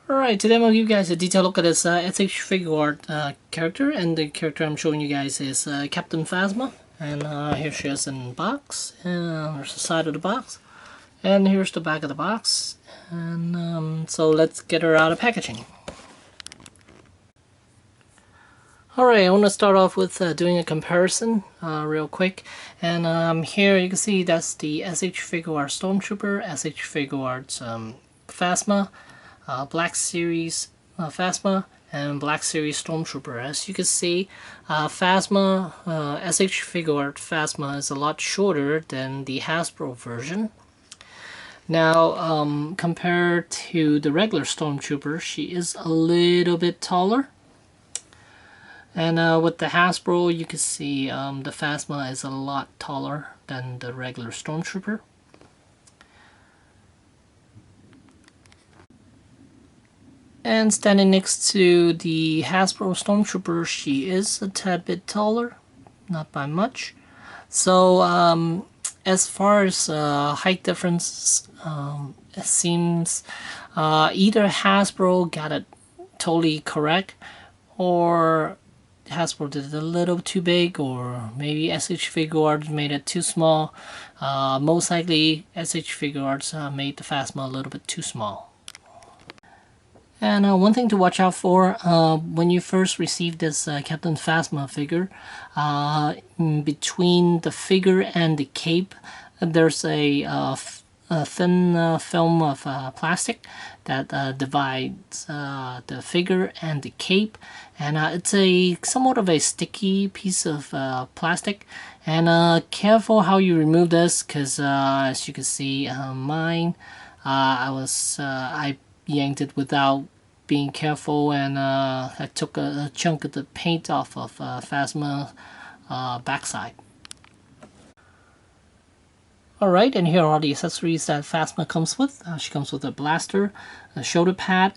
Alright, today I'm going to give you guys a detailed look at this SH Figuart character, and the character I'm showing you guys is Captain Phasma. And here she is in the box, and there's the side of the box, and here's the back of the box, and so let's get her out of packaging. Alright, I want to start off with doing a comparison real quick, and here you can see that's the SH Figuart Stormtrooper, SH Figuarts Phasma, Black Series Phasma, and Black Series Stormtrooper. As you can see, Phasma, SH Figuart Phasma is a lot shorter than the Hasbro version. Now, compared to the regular Stormtrooper, she is a little bit taller. And with the Hasbro, you can see the Phasma is a lot taller than the regular Stormtrooper. And standing next to the Hasbro Stormtrooper, she is a tad bit taller, not by much. So as far as height difference, it seems either Hasbro got it totally correct, or Hasbro did it a little too big, or maybe SH Figuarts made it too small. Most likely SH Figuarts made the Phasma a little bit too small. And one thing to watch out for when you first receive this Captain Phasma figure, between the figure and the cape, there's a thin film of plastic that divides the figure and the cape, and it's a somewhat of a sticky piece of plastic. And careful how you remove this, because as you can see, mine, I yanked it without being careful, and I took a chunk of the paint off of Phasma's backside. Alright, and here are the accessories that Phasma comes with. She comes with a blaster, a shoulder pad,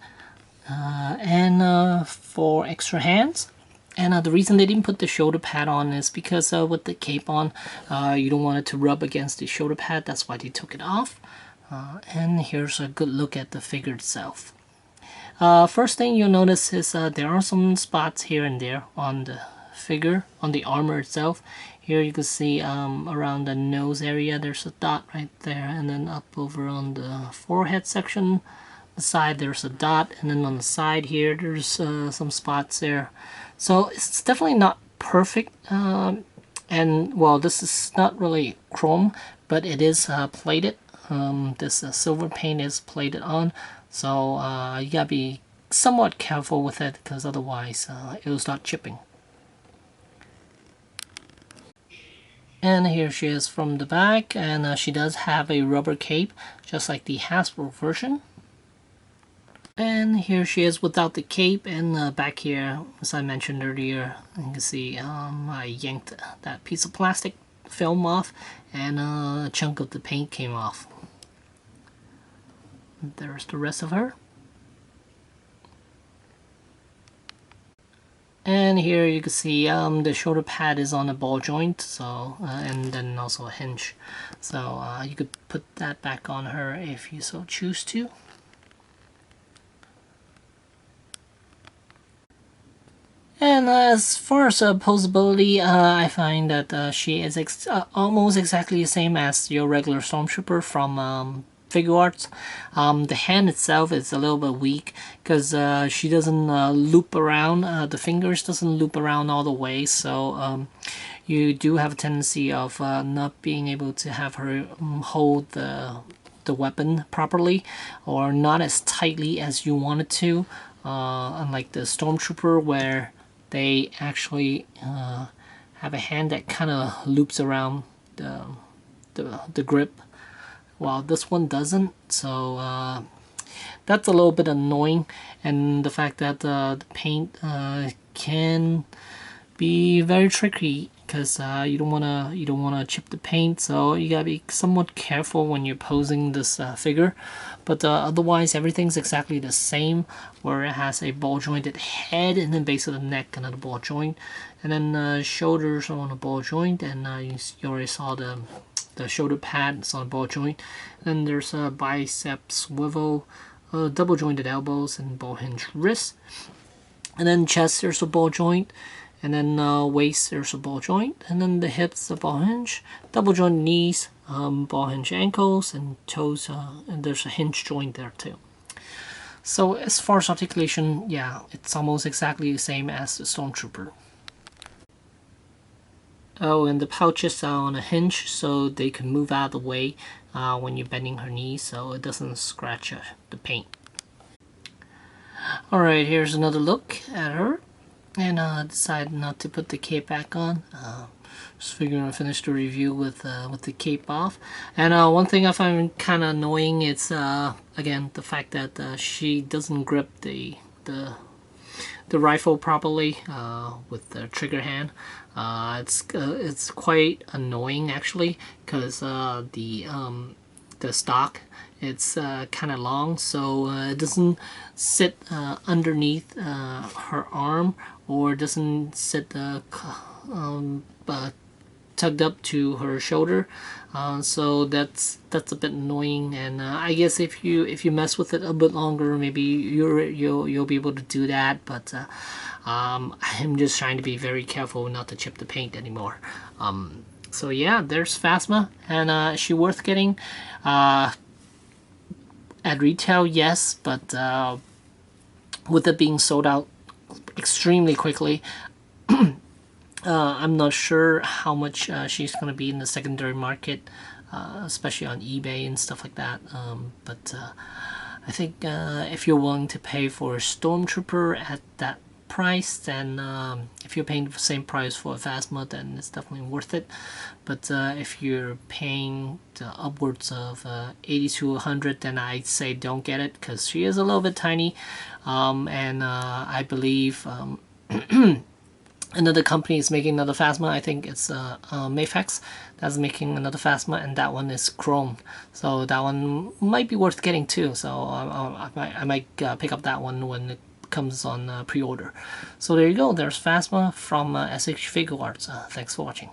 and 4 extra hands. And the reason they didn't put the shoulder pad on is because with the cape on, you don't want it to rub against the shoulder pad. That's why they took it off. And here's a good look at the figure itself. First thing you'll notice is there are some spots here and there on the figure, on the armor itself. Here you can see around the nose area there's a dot right there, and then up over on the forehead section, the side there's a dot, and then on the side here there's some spots there. So it's definitely not perfect, and well, this is not really chrome, but it is plated. This silver paint is plated on, so you gotta be somewhat careful with it, because otherwise it will start chipping. And here she is from the back, and she does have a rubber cape, just like the Hasbro version. And here she is without the cape, and back here, as I mentioned earlier, you can see I yanked that piece of plastic film off, and a chunk of the paint came off. There's the rest of her. And here you can see the shoulder pad is on a ball joint, so and then also a hinge. So you could put that back on her if you so choose to. And as far as posability, I find that she is almost exactly the same as your regular Stormtrooper from Figuarts. The hand itself is a little bit weak, because she doesn't loop around, the fingers doesn't loop around all the way, so you do have a tendency of not being able to have her hold the weapon properly, or not as tightly as you want it to, unlike the Stormtrooper, where they actually have a hand that kind of loops around the grip, while this one doesn't. So that's a little bit annoying, and the fact that the paint can be very tricky, because you don't wanna chip the paint, so you gotta be somewhat careful when you're posing this figure. But otherwise, everything's exactly the same, where it has a ball jointed head, and then base of the neck another ball joint, and then shoulders are on a ball joint, and you already saw the shoulder pad is on a ball joint. Then there's a bicep swivel double jointed elbows and ball hinge wrists. And then chest, there's a ball joint. And then waist, there's a ball joint. And then the hips, a ball hinge. Double joint knees, ball hinge ankles, and toes, and there's a hinge joint there too. So as far as articulation, yeah, it's almost exactly the same as the Stormtrooper. Oh, and the pouches are on a hinge, so they can move out of the way when you're bending her knees, so it doesn't scratch the paint. Alright, here's another look at her. And I decided not to put the cape back on. Just figuring I finished the review with the cape off. And one thing I find kind of annoying is again the fact that she doesn't grip the rifle properly with the trigger hand. It's quite annoying actually, because the stock, it's kind of long, so it doesn't sit underneath her arm, or doesn't sit tugged up to her shoulder, so that's a bit annoying. And I guess if you mess with it a bit longer, maybe you'll be able to do that. But I'm just trying to be very careful not to chip the paint anymore. So yeah, there's Phasma, and is she worth getting? At retail, yes, but with it being sold out extremely quickly, I'm not sure how much she's going to be in the secondary market, especially on eBay and stuff like that. But I think if you're willing to pay for a Stormtrooper at that price, then if you're paying the same price for a Phasma, then it's definitely worth it. But if you're paying upwards of 80 to 100, then I'd say don't get it, because she is a little bit tiny, and I believe another company is making another Phasma. I think it's Mafex that's making another Phasma, and that one is chrome, so that one might be worth getting too. So I might pick up that one when it comes on pre-order. So there you go, there's Phasma from SH Figuarts. Thanks for watching.